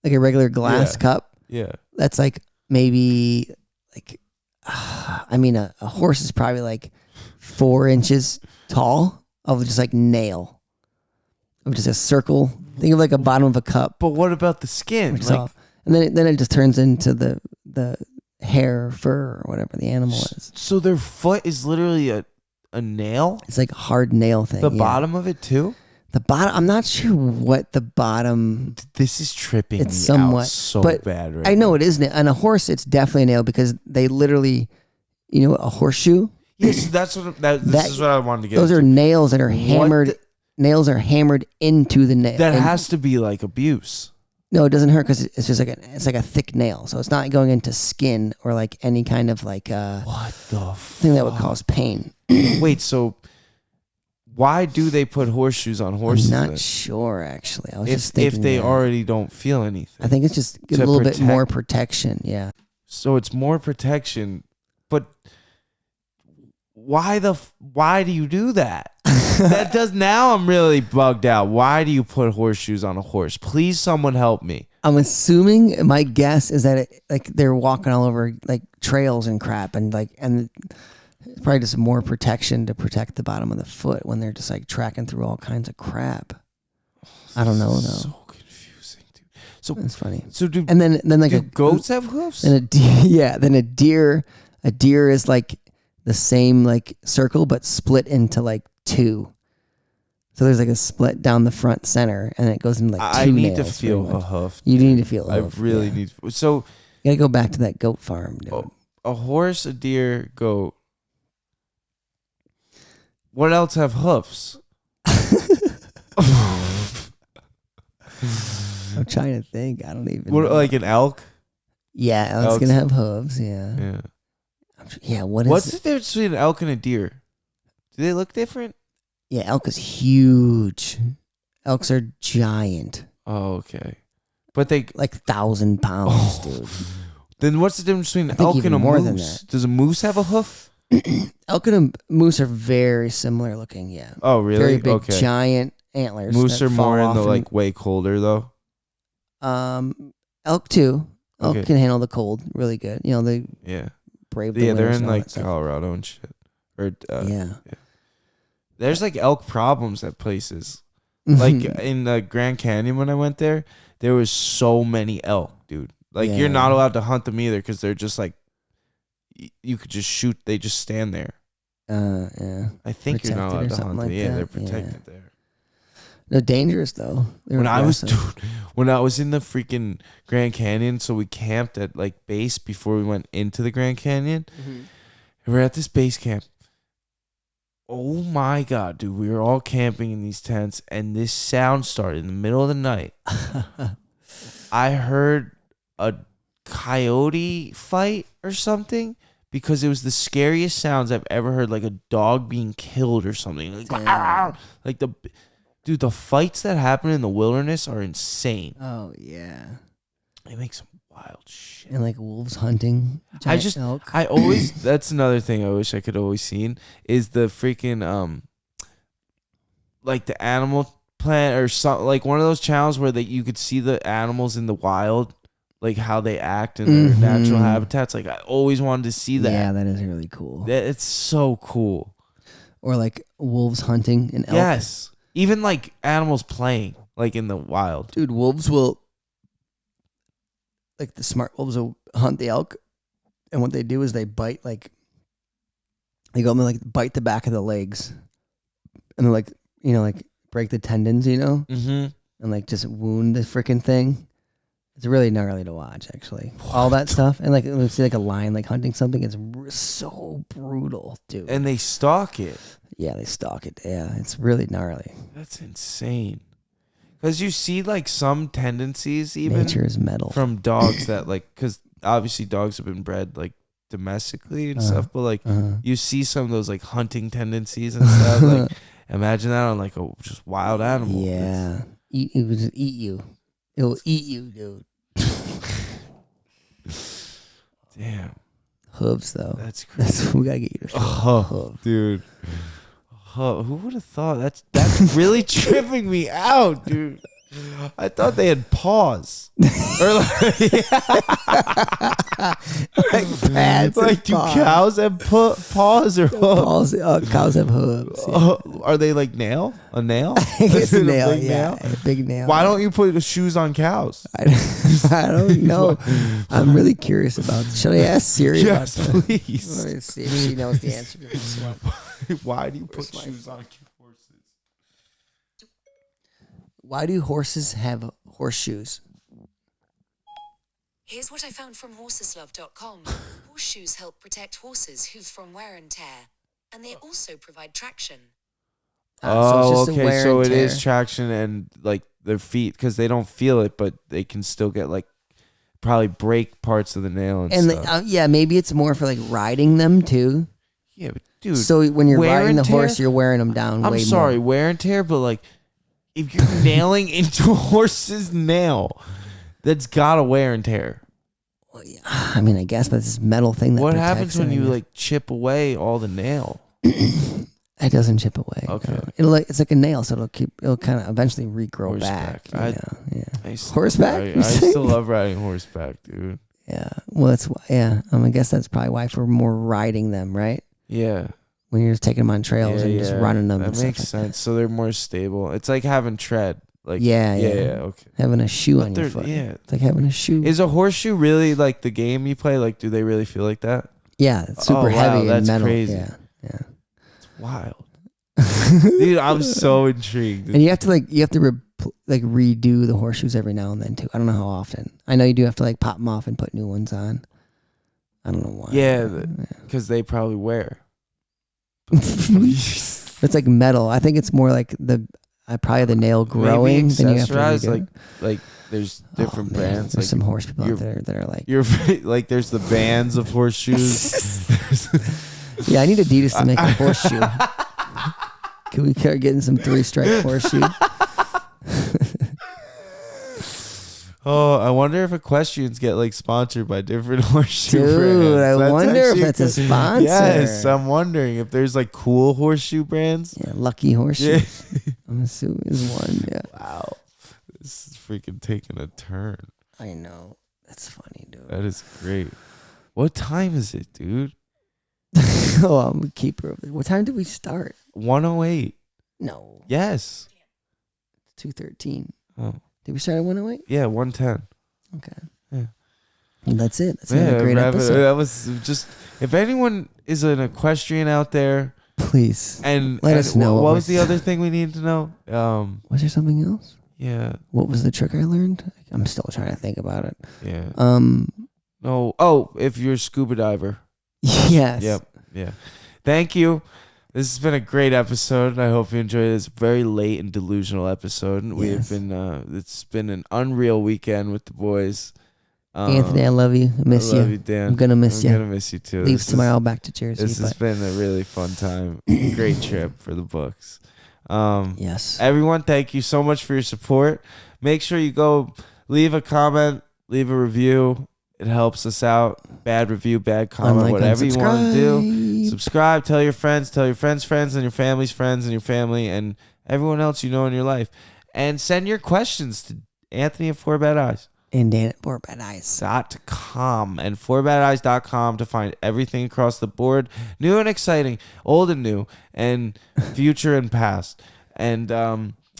like a regular glass Yeah. cup. Yeah. That's like maybe like I mean a horse is probably like 4 inches tall of just like nail of just a circle. Think of like a bottom of a cup, But what about the skin? which is Like, all, and then it just turns into the hair, fur, or whatever the animal is. so their foot is literally a nail? It's like a hard nail thing. The yeah. bottom of it too? The bottom. I'm not sure what the bottom. This is tripping It's me somewhat, out so but bad right I know now. it is. And a horse, it's definitely a nail because they literally, a horseshoe. Yes, that's what this That- is what I wanted to get Those are into. nails that are hammered. the- Nails are hammered into the nail. That And- has to be like abuse. no, it doesn't hurt because it's just like it's like a thick nail, so it's not going into skin or like any kind of like What the thing that would cause pain. Wait, so why do they put horseshoes on horses? I'm then? not sure actually. I was just If thinking they that. already don't feel anything. I think it's just a to little bit more protect- protection. Yeah. So it's more protection, but why do you do that? That does now I'm really bugged out. Why do you put horseshoes on a horse? Please someone help me. I'm assuming my guess is that they're walking all over like trails and crap and it's probably just more protection to protect the bottom of the foot when they're just like tracking through all kinds of crap. I don't know though. So confusing, dude. So That's funny. so do And then like do goats have hoofs? and a deer, yeah, then a deer is like the same like circle but split into like two. So there's like a split down the front center and it goes into like two I need to nails, feel pretty a much. hoof. You need to feel a I hoof, really yeah. need. So You gotta go back to that goat farm, dude. a horse, a deer, goat. What else have hoofs? I'm trying to think. I don't even What, know. like an elk? Yeah, it's elks? gonna have hooves. Yeah. Yeah. Yeah. What is What's it? the difference between an elk and a deer? Do they look different? Yeah, elk is huge. Elks are giant, Oh, okay. But they. like 1,000 pounds, dude. Then what's the difference between I an think elk even and a more than moose? that. Does a moose have a hoof? Elk and a moose are very similar looking. Yeah. Oh, really? Very big, okay. giant antlers. Moose that are more fall in the off like way colder though. elk too. Elk Okay. can handle the cold really good. They Yeah. brave the Yeah, they're winters in and all like that stuff. Colorado and shit. Or Yeah. there's like elk problems at places. Like in the Grand Canyon when I went there was so many elk, dude. Like you're Yeah. not allowed to hunt them either because they're just like you could just shoot. They just stand there. Yeah. I think you're not Protected or allowed to something hunt like them. Yeah, that. they're Yeah. protected there. They're dangerous though. They're When I was aggressive. when I was in the freaking Grand Canyon, so we camped at like base before we went into the Grand Canyon. Mm-hmm. And we're at this base camp. Oh my god, dude! We were all camping in these tents, and this sound started in the middle of the night. I heard a coyote fight or something because it was the scariest sounds I've ever heard, like a dog being killed or something. Like, Damn. like the fights that happen in the wilderness are insane. Oh yeah. They make some wild shit. And like wolves hunting. Giant elk. I always, that's another thing I wish I could always seen is the freaking, like the Animal Planet or something, like one of those channels where you could see the animals in the wild, like how they act in their natural habitats. Like I always wanted to see that. Yeah, that is really cool. It's so cool. Or like wolves hunting and elk. Yes. Even like animals playing, like in the wild. Dude, wolves will, like the smart wolves will hunt the elk. And what they do is they bite, like, they go and like bite the back of the legs. And they're like, you know, like break the tendons, you know? Mm-hmm. And like just wound the freaking thing. It's really gnarly to watch, actually. All that stuff. And like, let's see like a lion like hunting something. It's so brutal, dude. And they stalk it. Yeah, they stalk it. Yeah, it's really gnarly. That's insane. Because you see like some tendencies even Nature is metal. from dogs that like, because obviously dogs have been bred like domestically and stuff, but like you see some of those like hunting tendencies and stuff. Like imagine that on like a just wild animal. Yeah. It will just eat you. It will eat you, dude. Damn. Hooves, though. That's crazy. We got to get you to show hooves. Dude. Who would have thought? That's really tripping me out, dude. I thought they had paws. Or like pads. Like do cows have paws or hooves? Cows have hooves. Are they like nail? A nail? It's a nail, big yeah. nail? A big nail. Why don't you put the shoes on cows? I don't know. I'm really curious about this. Should I ask Siri about Yes, that? please. Let me see if she knows the answer to this one. Why do you put shoes on horses? Why do horses have horseshoes? Here's what I found from horseslove.com. Horseshoes help protect horses' hooves from wear and tear, and they also provide traction. So it's just a wear So and it is tear. traction and like their feet because they don't feel it, but they can still get like probably break parts of the nail and stuff. Yeah, maybe it's more for like riding them too. Yeah, but dude. So when you're wear riding and the horse, tear? you're wearing them down. I'm way sorry, more. wear and tear, but like if you're nailing into a horse's nail, that's gotta wear and tear. Well, yeah, I mean, I guess, but it's this metal thing that What protects happens when it, I you guess. like chip away all the nail? It doesn't chip away. Okay. No. It's like a nail, so it'll kind of eventually regrow Horseback. back. Yeah. I still- Horseback? I still love riding horseback, dude. Yeah. Well, that's why. Yeah. I guess that's probably why for more riding them, right? Yeah. When you're just taking them on trails and just running them. That and makes stuff like sense. So they're more stable. It's like having tread. Like Yeah. Okay. that. Having a shoe But on your they're- foot. yeah. It's like having a shoe. Is a horseshoe really like the game you play? Like, do they really feel like that? Yeah. It's super wow, heavy that's and metal. crazy. Yeah. It's wild. Dude, I'm so intrigued. And you have to redo the horseshoes every now and then too. I don't know how often. I know you do have to like pop them off and put new ones on. I don't know why. Yeah, because they probably wear. It's like metal. I think it's more like probably the nail growing. Maybe Then you have to accessorize, redo it. like there's different Man, brands. There's Like some horse people out there that are like, you're like there's the bands of horseshoes. yeah, I need Adidas to make a horseshoe. Can we start getting some 3-stripe horseshoe? Oh, I wonder if equestrians get like sponsored by different horseshoe Dude, brands. I wonder if actually that's a sponsor. Yes, I'm wondering if there's like cool horseshoe brands. Yeah, Lucky Horseshoe. Yeah. I'm assuming is one. Yeah. Wow, this is freaking taking a turn. I know. That's funny, dude. That is great. What time is it, dude? Oh, I'm a keeper of it. What time did we start? 1:08. No, Yes. 2:13. Oh, Did we start at 1:08? yeah, 1:10. Okay. Yeah. And that's it. That's another great episode. That was just. If anyone is an equestrian out there, Please. and Let us know What what was the other thing we needed to know? Was there something else? Yeah, What was the trick I learned? I'm still trying to think about it. yeah. No. Oh, if you're a scuba diver. Yes. Yep. Yeah. Thank you. This has been a great episode. I hope you enjoyed this very late and delusional episode. We have Yes. been. It's been an unreal weekend with the boys. Anthony, I love you. I miss I love you. you, Dan. I'm gonna miss you. I'm gonna miss you too. Leave This tomorrow back to Jersey. This has but been a really fun time. Great trip for the books. yes. Everyone, thank you so much for your support. Make sure you go leave a comment, leave a review. It helps us out. Bad review, bad comment, Unlike whatever you want to do. unsubscribe. Subscribe. Tell your friends. Tell your friends' friends, and your family's friends, and your family, and everyone else you know in your life. And send your questions to Anthony at 4badeyes.com And Dan at Poor Bad Eyes. and 4badeyes.com to find everything across the board, new and exciting, old and new, and future and past. And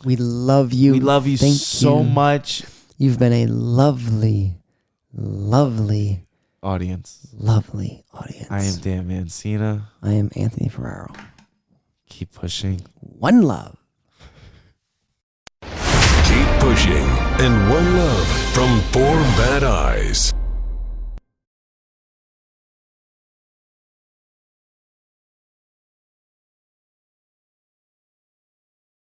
We love you. we love you Thank so you. much, You've been a lovely, lovely, audience. lovely audience. I am Dan Mancina. I am Anthony Ferraro. Keep pushing. One love. Keep pushing. And one love from 4 Bad Eyes.